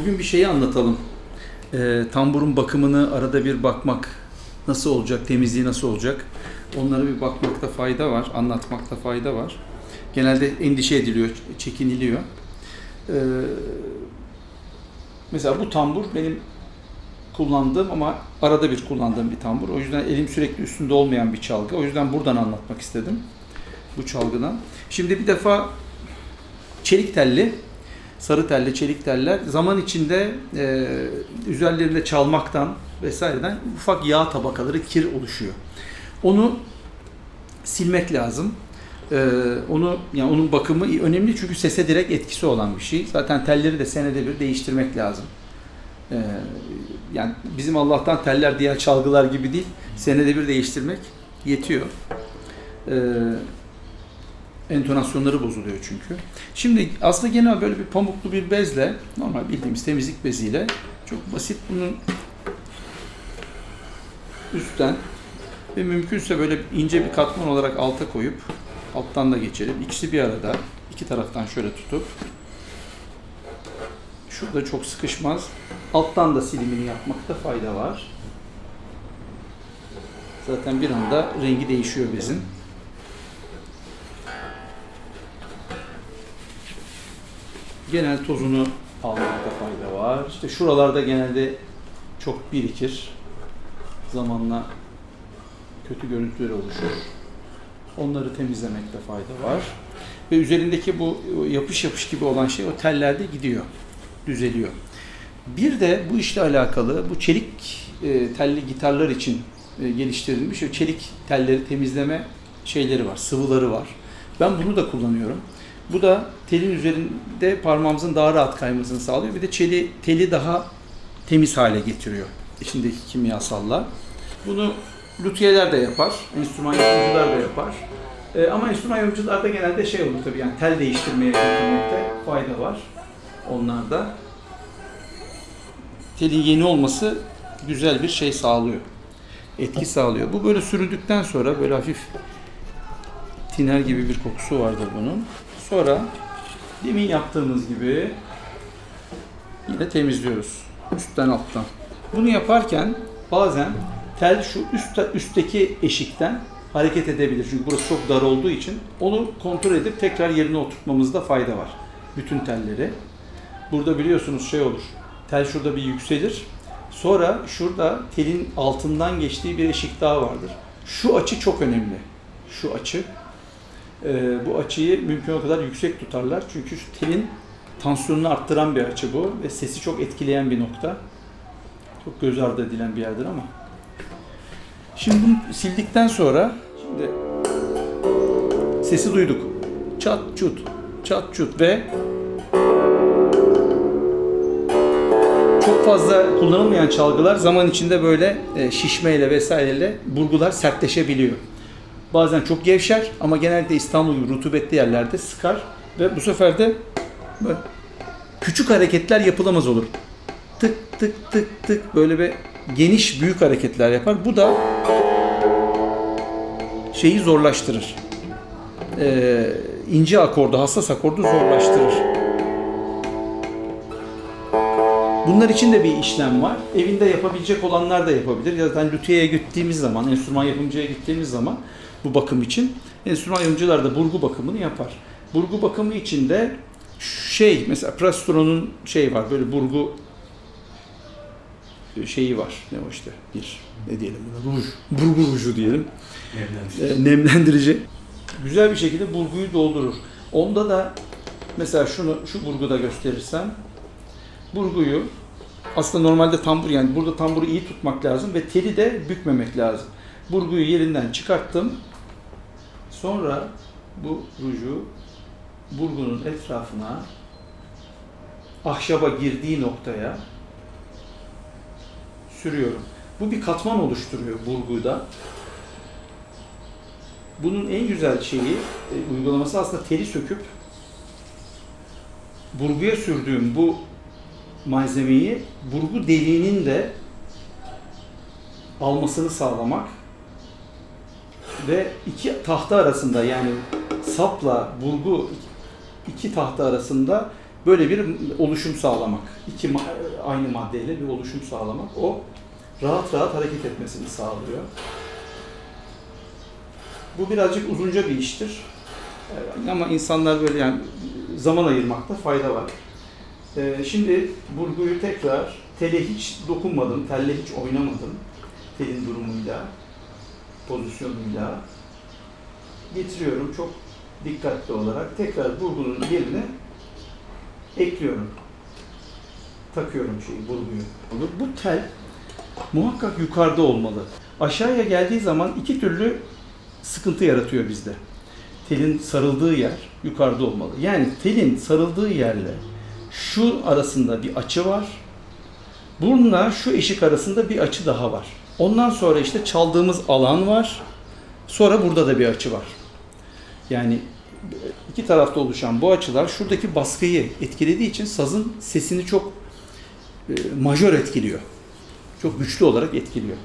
Bugün bir şeyi anlatalım. Tamburun bakımını arada bir bakmak nasıl olacak, temizliği nasıl olacak? Onlara bir bakmakta fayda var, anlatmakta fayda var. Genelde endişe ediliyor, çekiniliyor. Mesela bu tambur benim kullandığım ama arada bir kullandığım bir tambur. O yüzden elim sürekli üstünde olmayan bir çalgı. O yüzden buradan anlatmak istedim. Bu çalgıdan. Şimdi bir defa çelik telli, sarı telli çelik teller zaman içinde üzerlerinde çalmaktan vesaireden ufak yağ tabakaları, kir oluşuyor. Onu silmek lazım. Onun bakımı önemli çünkü sese direkt etkisi olan bir şey. Zaten telleri de senede bir değiştirmek lazım. Yani bizim Allah'tan teller diğer çalgılar gibi değil. Senede bir değiştirmek yetiyor. Entonasyonları bozuluyor çünkü. Şimdi aslında genel böyle bir pamuklu bir bezle, normal bildiğimiz temizlik beziyle çok basit bunun üstten ve mümkünse böyle ince bir katman olarak alta koyup alttan da geçirip ikisi bir arada iki taraftan şöyle tutup şurada çok sıkışmaz. Alttan da silimini yapmakta fayda var. Zaten bir anda rengi değişiyor bezin. Genel tozunu almakta fayda var. İşte şuralarda genelde çok birikir. Zamanla kötü görüntüler oluşur. Onları temizlemekte fayda var. Ve üzerindeki bu yapış yapış gibi olan şey o tellerde gidiyor. Düzeliyor. Bir de bu işle alakalı bu çelik telli gitarlar için geliştirilmiş o çelik telleri temizleme şeyleri var, sıvıları var. Ben bunu da kullanıyorum. Bu da telin üzerinde parmağımızın daha rahat kaymasını sağlıyor. Bir de teli daha temiz hale getiriyor. İçindeki kimyasallar. Bunu luthiyeler de yapar, enstrüman yapımcılar da yapar. Ama enstrüman yapımcılarda genelde şey olur tabii yani tel değiştirmeye götürmekte fayda var onlarda. Telin yeni olması güzel bir şey sağlıyor. Etki sağlıyor. Bu böyle sürüldükten sonra böyle hafif tiner gibi bir kokusu vardır bunun. Sonra demin yaptığımız gibi yine temizliyoruz. Üstten alttan. Bunu yaparken bazen tel şu üstteki eşikten hareket edebilir. Çünkü burası çok dar olduğu için onu kontrol edip tekrar yerine oturtmamızda fayda var. Bütün telleri. Burada biliyorsunuz şey olur. Tel şurada bir yükselir. Sonra şurada telin altından geçtiği bir eşik daha vardır. Şu açı çok önemli. Şu açı. Bu açıyı mümkün o kadar yüksek tutarlar. Çünkü şu telin tansiyonunu arttıran bir açı bu. Ve sesi çok etkileyen bir nokta. Çok göz ardı edilen bir yerdir ama. Şimdi bunu sildikten sonra şimdi sesi duyduk. Çat çut, çat çut ve çok fazla kullanılmayan çalgılar zaman içinde böyle şişmeyle vesaireyle burgular sertleşebiliyor. Bazen çok gevşer ama genellikle İstanbul gibi rutubetli yerlerde sıkar ve bu sefer de böyle küçük hareketler yapılamaz olur. Tık tık tık tık böyle bir geniş büyük hareketler yapar. Bu da şeyi zorlaştırır. İnce akordu, hassas akordu zorlaştırır. Bunlar için de bir işlem var. Evinde yapabilecek olanlar da yapabilir. Zaten lütfiyeye gittiğimiz zaman, enstrüman yapımcıya gittiğimiz zaman bu bakım için enstrüman yapımcılar da burgu bakımını yapar. Burgu bakımı için de mesela Prastro'nun var böyle burgu şeyi var. Ne o işte? Ne diyelim buna? Ruj. Burgu ruju diyelim. Nemlendirici. Güzel bir şekilde burguyu doldurur. Onda da mesela şu burguda gösterirsem burguyu aslında normalde tambur yani burada tamburu iyi tutmak lazım ve teli de bükmemek lazım. Burguyu yerinden çıkarttım. Sonra bu ruju burgunun etrafına ahşaba girdiği noktaya sürüyorum. Bu bir katman oluşturuyor burguda. Bunun en güzel uygulaması aslında teli söküp burguya sürdüğüm bu malzemeyi burgu deliğinin de almasını sağlamak ve iki tahta arasında yani sapla burgu iki tahta arasında böyle bir oluşum sağlamak. Aynı maddeyle bir oluşum sağlamak. O rahat rahat hareket etmesini sağlıyor. Bu birazcık uzunca bir iştir. Ama insanlar böyle yani zaman ayırmakta fayda var. Şimdi burguyu tekrar tele hiç dokunmadım, telle hiç oynamadım. Telin durumuyla, pozisyonuyla getiriyorum çok dikkatli olarak. Tekrar burgunun yerine ekliyorum. Takıyorum burguyu. Bu tel muhakkak yukarıda olmalı. Aşağıya geldiği zaman iki türlü sıkıntı yaratıyor bizde. Telin sarıldığı yer yukarıda olmalı. Yani telin sarıldığı yerle şu arasında bir açı var. Bununla şu eşik arasında bir açı daha var. Ondan sonra işte çaldığımız alan var. Sonra burada da bir açı var. Yani iki tarafta oluşan bu açılar şuradaki baskıyı etkilediği için sazın sesini çok majör etkiliyor. Çok güçlü olarak etkiliyor.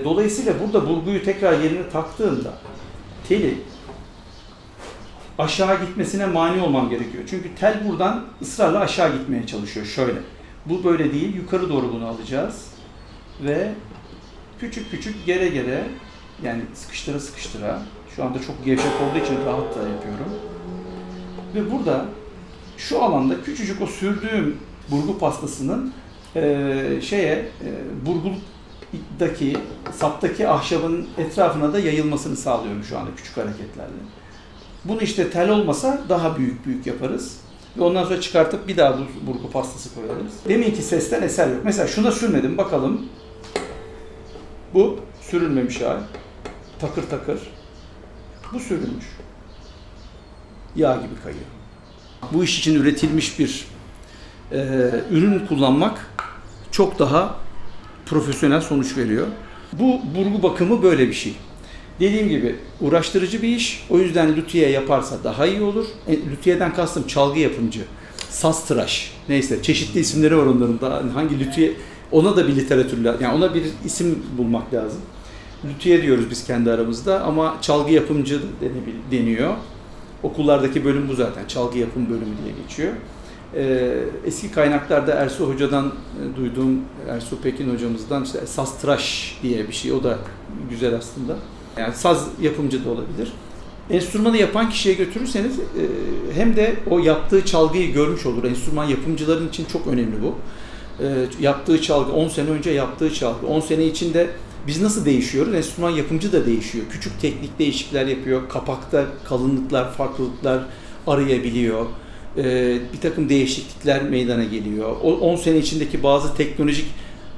Dolayısıyla burada burguyu tekrar yerine taktığımda teli aşağı gitmesine mani olmam gerekiyor. Çünkü tel buradan ısrarla aşağı gitmeye çalışıyor. Şöyle. Bu böyle değil. Yukarı doğru bunu alacağız. Ve küçük küçük gere gere yani sıkıştıra sıkıştıra şu anda çok gevşek olduğu için rahat da yapıyorum. Ve burada şu alanda küçücük o sürdüğüm burgu pastasının burgudaki saptaki ahşabın etrafına da yayılmasını sağlıyorum şu anda küçük hareketlerle. Bunu işte tel olmasa daha büyük yaparız. Ve ondan sonra çıkartıp bir daha burgu pastası koyarız. Deminki sesten eser yok. Mesela şuna sürmedim bakalım. Bu sürülmemiş hali. Takır takır. Bu sürülmüş. Yağ gibi kayıyor. Bu iş için üretilmiş bir ürün kullanmak çok daha profesyonel sonuç veriyor. Bu burgu bakımı böyle bir şey. Dediğim gibi uğraştırıcı bir iş. O yüzden lüthiye yaparsa daha iyi olur. Lüthiyeden kastım çalgı yapımcı, saz tıraş. Neyse çeşitli isimleri var onların da. Hangi lüthiye ona da bir literatürle yani ona bir isim bulmak lazım. Lüthiye diyoruz biz kendi aramızda ama çalgı yapımcı deniyor. Okullardaki bölüm bu zaten. Çalgı yapım bölümü diye geçiyor. Eski kaynaklarda Ersu Hoca'dan duyduğum, Ersu Pekin hocamızdan işte saz tıraş diye bir şey. O da güzel aslında. Yani saz yapımcı da olabilir. Enstrümanı yapan kişiye götürürseniz hem de o yaptığı çalgıyı görmüş olur. Enstrüman yapımcıların için çok önemli bu. Yaptığı çalgı, 10 sene önce yaptığı çalgı. 10 sene içinde biz nasıl değişiyoruz? Enstrüman yapımcı da değişiyor. Küçük teknik değişiklikler yapıyor. Kapakta kalınlıklar, farklılıklar arayabiliyor. Bir takım değişiklikler meydana geliyor. O 10 sene içindeki bazı teknolojik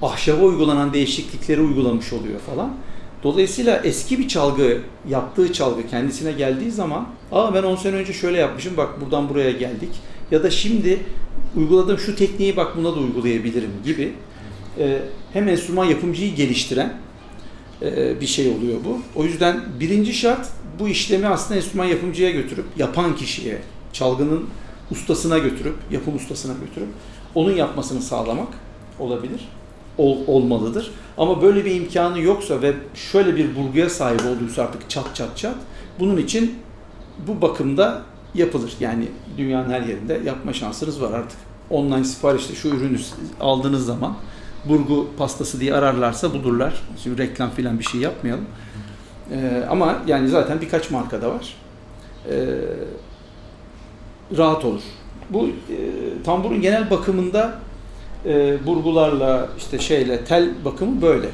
ahşaba uygulanan değişiklikleri uygulamış oluyor falan. Dolayısıyla eski bir çalgı, yaptığı çalgı kendisine geldiği zaman ben 10 sene önce şöyle yapmışım, bak buradan buraya geldik. Ya da şimdi uyguladığım şu tekniği bak buna da uygulayabilirim gibi hem enstrüman yapımcıyı geliştiren bir şey oluyor bu. O yüzden birinci şart bu işlemi aslında enstrüman yapımcıya götürüp, yapan kişiye, çalgının ustasına götürüp, yapım ustasına götürüp onun yapmasını sağlamak olabilir. Olmalıdır. Ama böyle bir imkanı yoksa ve şöyle bir burguya sahip olduysa artık çat bunun için bu bakımda yapılır. Yani dünyanın her yerinde yapma şansınız var artık. Online siparişte şu ürünü aldığınız zaman burgu pastası diye ararlarsa bulurlar. Şimdi reklam filan bir şey yapmayalım. Ama yani zaten birkaç markada var. Rahat olur. Bu tamburun genel bakımında burgularla işte tel bakımı böyle.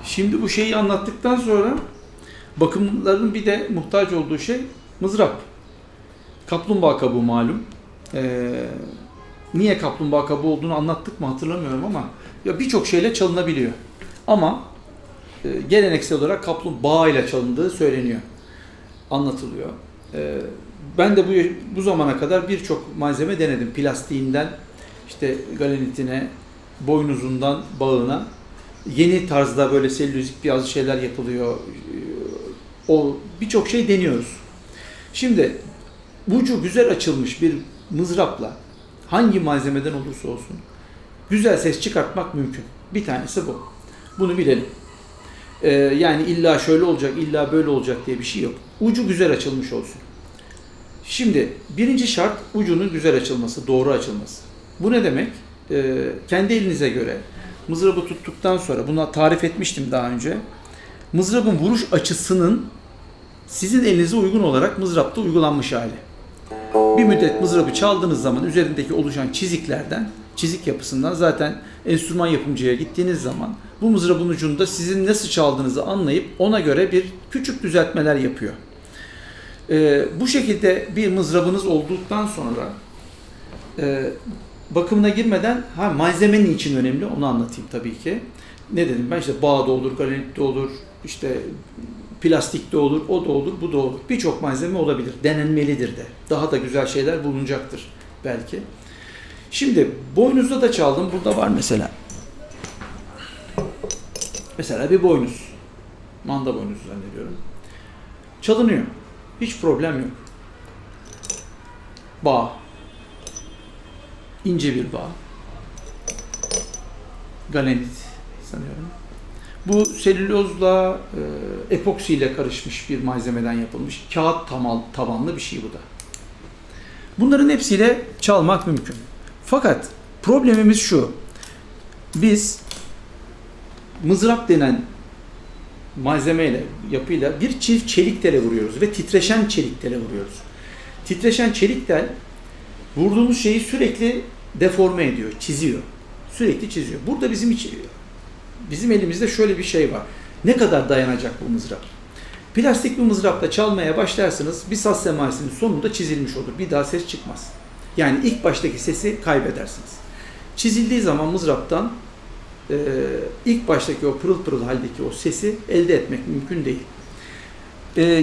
Şimdi bu şeyi anlattıktan sonra bakımların bir de muhtaç olduğu şey mızrap. Kaplumbağa kabuğu malum. Niye kaplumbağa kabuğu olduğunu anlattık mı hatırlamıyorum ama ya birçok şeyle çalınabiliyor. Ama geleneksel olarak kaplumbağa ile çalındığı söyleniyor. Anlatılıyor. Ben de bu zamana kadar birçok malzeme denedim. Plastiğinden işte galenitine, boynuzundan bağına. Yeni tarzda böyle selülozik bazı şeyler yapılıyor. O birçok şey deniyoruz. Şimdi ucu güzel açılmış bir mızrapla hangi malzemeden olursa olsun güzel ses çıkartmak mümkün. Bir tanesi bu. Bunu bilelim. Yani illa şöyle olacak, illa böyle olacak diye bir şey yok. Ucu güzel açılmış olsun. Şimdi birinci şart ucunun güzel açılması, doğru açılması. Bu ne demek? Kendi elinize göre mızrabı tuttuktan sonra, bunu tarif etmiştim daha önce. Mızrabın vuruş açısının sizin elinize uygun olarak mızrapta uygulanmış hali. Bir müddet mızrabı çaldığınız zaman üzerindeki oluşan çiziklerden, çizik yapısından zaten enstrüman yapımcıya gittiğiniz zaman bu mızrabın ucunda sizin nasıl çaldığınızı anlayıp ona göre bir küçük düzeltmeler yapıyor. Bu şekilde bir mızrabınız olduktan sonra bakımına girmeden malzemenin için önemli, onu anlatayım tabii ki. Ne dedim ben? İşte bağ da olur, granit de olur, işte plastik de olur, o da olur, bu da olur. Birçok malzeme olabilir, denenmelidir de. Daha da güzel şeyler bulunacaktır belki. Şimdi boynuzda da çaldım, burada var mesela. Mesela bir boynuz, manda boynuzu zannediyorum. Çalınıyor, hiç problem yok. Bağ, ince bir bağ, galenit sanıyorum. Bu selülozla, epoksiyle karışmış bir malzemeden yapılmış kağıt tabanlı bir şey bu da. Bunların hepsiyle çalmak mümkün. Fakat problemimiz şu. Biz mızrap denen malzemeyle, yapıyla bir çift çelik tele vuruyoruz ve titreşen çelik tele vuruyoruz. Titreşen çelik tel vurduğumuz şeyi sürekli deforme ediyor, çiziyor. Sürekli çiziyor. Burada bizim elimizde şöyle bir şey var. Ne kadar dayanacak bu mızrap? Plastik bir mızrapla çalmaya başlarsınız, bir saz semaisinin sonunda çizilmiş olur. Bir daha ses çıkmaz. Yani ilk baştaki sesi kaybedersiniz. Çizildiği zaman mızraptan ilk baştaki o pırıl pırıl haldeki o sesi elde etmek mümkün değil.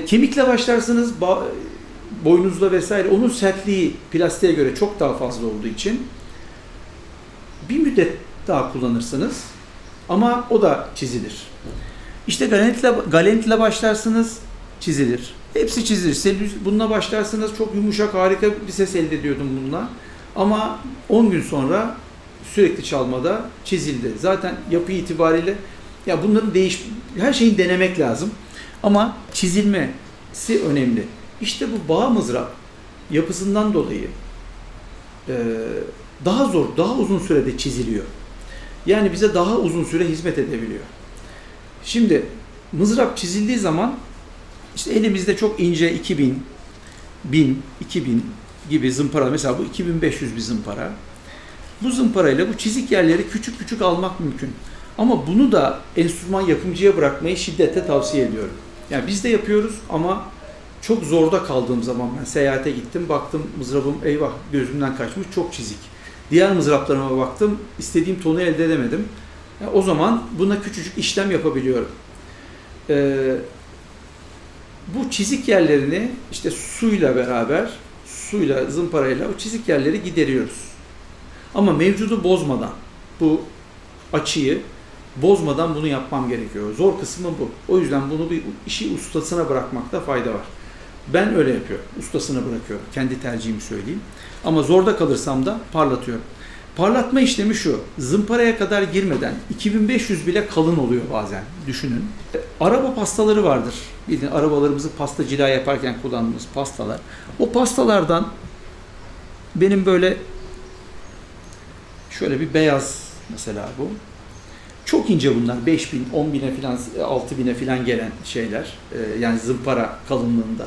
Kemikle başlarsınız, boynuzla vesaire, onun sertliği plastiğe göre çok daha fazla olduğu için bir müddet daha kullanırsınız ama o da çizilir. İşte galenitle başlarsınız, çizilir. Hepsi çizilir. Bununla başlarsınız, çok yumuşak, harika bir ses elde ediyordum bununla. Ama 10 gün sonra sürekli çalmada çizildi. Zaten yapı itibariyle ya bunların her şeyi denemek lazım. Ama çizilmesi önemli. İşte bu bağ mızrap yapısından dolayı daha zor, daha uzun sürede çiziliyor. Yani bize daha uzun süre hizmet edebiliyor. Şimdi mızrap çizildiği zaman işte elimizde çok ince 2000 gibi zımpara, mesela bu 2500 bir zımpara. Bu zımparayla bu çizik yerleri küçük küçük almak mümkün. Ama bunu da enstrüman yapımcıya bırakmayı şiddetle tavsiye ediyorum. Yani biz de yapıyoruz ama çok zorda kaldığım zaman ben seyahate gittim, baktım mızrabım eyvah gözümden kaçmış, çok çizik. Diğer mızraplarıma baktım, istediğim tonu elde edemedim. Yani o zaman buna küçücük işlem yapabiliyorum. Bu çizik yerlerini işte suyla, zımparayla o çizik yerleri gideriyoruz. Ama mevcudu bozmadan, bu açıyı bozmadan bunu yapmam gerekiyor. Zor kısmı bu. O yüzden bunu bir işi ustasına bırakmakta fayda var. Ben öyle yapıyorum. Ustasına bırakıyorum. Kendi tercihimi söyleyeyim. Ama zorda kalırsam da parlatıyorum. Parlatma işlemi şu. Zımparaya kadar girmeden 2500 bile kalın oluyor bazen. Düşünün. Araba pastaları vardır. Bildiğin arabalarımızı pasta cila yaparken kullandığımız pastalar. O pastalardan benim böyle şöyle bir beyaz mesela bu. Çok ince bunlar. 5000, 10.000'e falan, 6.000'e falan gelen şeyler. Yani zımpara kalınlığında.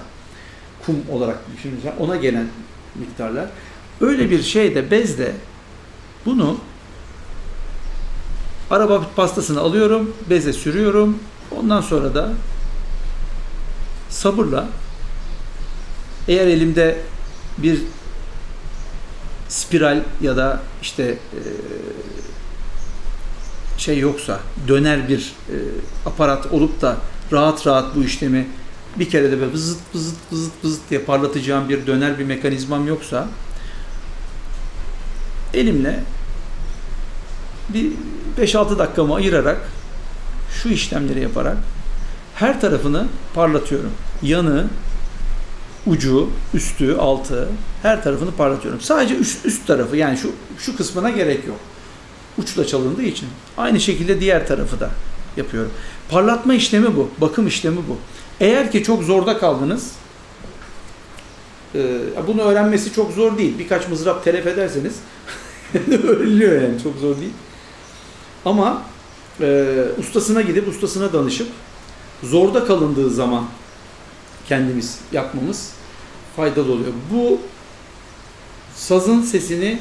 Kum olarak düşünürsen ona gelen miktarlar. Öyle bir şeyde, bezde bunu araba pastasını alıyorum, beze sürüyorum. Ondan sonra da sabırla, eğer elimde bir spiral ya da işte şey yoksa, döner bir aparat olup da rahat rahat bu işlemi bir kere de böyle vızıt diye parlatacağım bir döner bir mekanizmam yoksa, elimle bir 5-6 dakikamı ayırarak şu işlemleri yaparak her tarafını parlatıyorum. Yanı, ucu, üstü, altı, her tarafını parlatıyorum. Sadece üst tarafı, yani şu kısmına gerek yok. Uçla çalındığı için. Aynı şekilde diğer tarafı da yapıyorum. Parlatma işlemi bu. Bakım işlemi bu. Eğer ki çok zorda kaldınız, Bunu öğrenmesi çok zor değil. Birkaç mızrap telef ederseniz öğreniliyor yani. Çok zor değil. Ama ustasına gidip ustasına danışıp zorda kalındığı zaman kendimiz yapmamız faydalı oluyor. Bu sazın sesini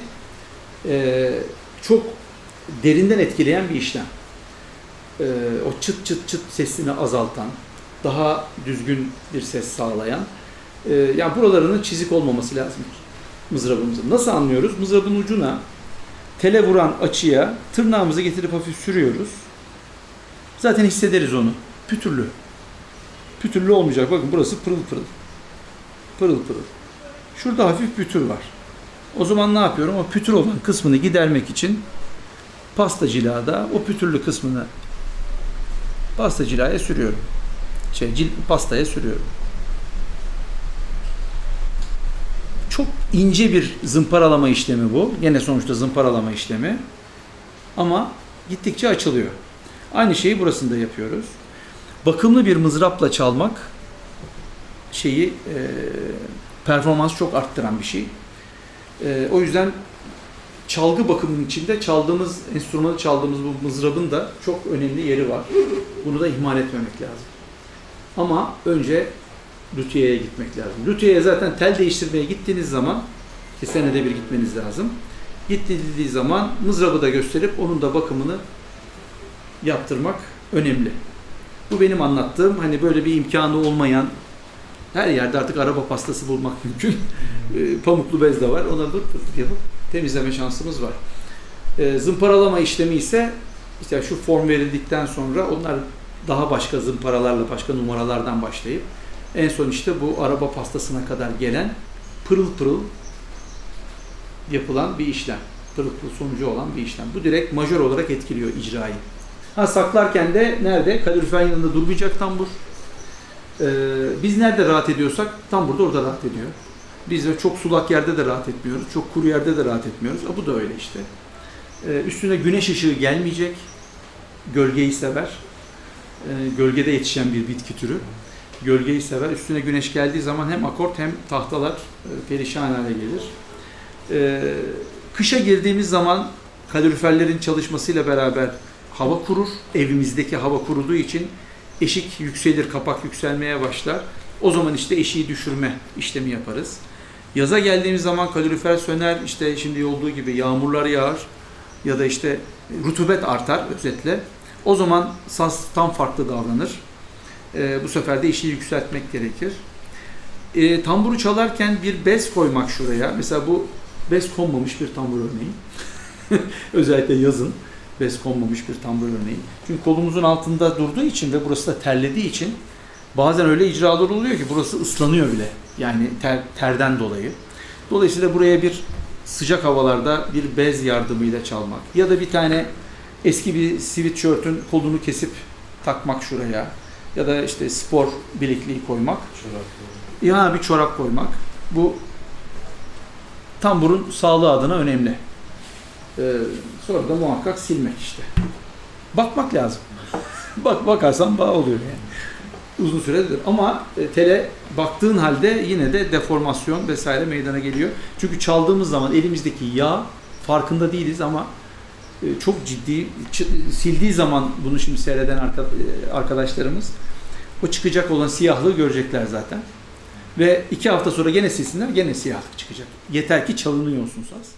çok derinden etkileyen bir işlem. O çıt çıt çıt sesini azaltan, daha düzgün bir ses sağlayan, yani buralarının çizik olmaması lazım mızrabımızın. Nasıl anlıyoruz? Mızrabın ucuna tele vuran açıya tırnağımızı getirip hafif sürüyoruz. Zaten hissederiz onu. Pütürlü. Pütürlü olmayacak. Bakın burası pırıl pırıl. Pırıl pırıl. Şurada hafif pütür var. O zaman ne yapıyorum? O pütür olan kısmını gidermek için pasta cilada o pütürlü kısmını pasta cilaya sürüyorum. Pastaya sürüyorum. Çok ince bir zımparalama işlemi bu. Yine sonuçta zımparalama işlemi. Ama gittikçe açılıyor. Aynı şeyi burasında yapıyoruz. Bakımlı bir mızrapla çalmak performansı çok arttıran bir şey. O yüzden çalgı bakımının içinde enstrümanı çaldığımız bu mızrabın da çok önemli yeri var. Bunu da ihmal etmemek lazım. Ama önce lütiyeye gitmek lazım. Lütiyeye zaten tel değiştirmeye gittiğiniz zaman, ki senede bir gitmeniz lazım. Gittiği zaman mızrabı da gösterip onun da bakımını yaptırmak önemli. Bu benim anlattığım, hani böyle bir imkanı olmayan, her yerde artık araba pastası bulmak mümkün. Pamuklu bez de var. Ona da yapıp temizleme şansımız var. Zımparalama işlemi ise işte şu form verildikten sonra onlar daha başka zımparalarla, başka numaralardan başlayıp en son işte bu araba pastasına kadar gelen pırıl pırıl yapılan bir işlem. Pırıl pırıl sonucu olan bir işlem. Bu direkt majör olarak etkiliyor icrayı. Saklarken de nerede? Kaloriferin yanında durmayacak tambur. Biz nerede rahat ediyorsak tambur da orada rahat ediyor. Biz de çok sulak yerde de rahat etmiyoruz. Çok kuru yerde de rahat etmiyoruz. Bu da öyle işte. Üstüne güneş ışığı gelmeyecek. Gölgeyi sever. Gölgede yetişen bir bitki türü. Gölgeyi sever. Üstüne güneş geldiği zaman hem akort hem tahtalar perişan hale gelir. Kışa girdiğimiz zaman kaloriferlerin çalışmasıyla beraber hava kurur. Evimizdeki hava kuruduğu için eşik yükselir, kapak yükselmeye başlar. O zaman işte eşiği düşürme işlemi yaparız. Yaza geldiğimiz zaman kalorifer söner, işte şimdi olduğu gibi yağmurlar yağar ya da işte rutubet artar özetle. O zaman saz tam farklı davranır. Bu sefer de eşiği yükseltmek gerekir. Tamburu çalarken bir bez koymak şuraya. Mesela bu bez konmamış bir tambur örneği. Özellikle yazın bez konmamış bir tambur örneği. Çünkü kolumuzun altında durduğu için ve burası da terlediği için bazen öyle icralar oluyor ki burası ıslanıyor bile. Yani terden dolayı. Dolayısıyla buraya bir sıcak havalarda bir bez yardımıyla çalmak ya da bir tane eski bir sweatshirt'ün kolunu kesip takmak şuraya ya da işte spor bilekliği koymak. Ya bir çorap koymak. Bu tamburun sağlığı adına önemli. Sonra da muhakkak silmek işte. Bakmak lazım. Bakarsan bağ oluyor yani. Uzun süredir. Ama tele baktığın halde yine de deformasyon vesaire meydana geliyor. Çünkü çaldığımız zaman elimizdeki yağ farkında değiliz ama çok ciddi sildiği zaman bunu şimdi seyreden arkadaşlarımız o çıkacak olan siyahlığı görecekler zaten. Ve 2 hafta sonra gene silsinler gene siyahlık çıkacak. Yeter ki çalınıyor olsun saz.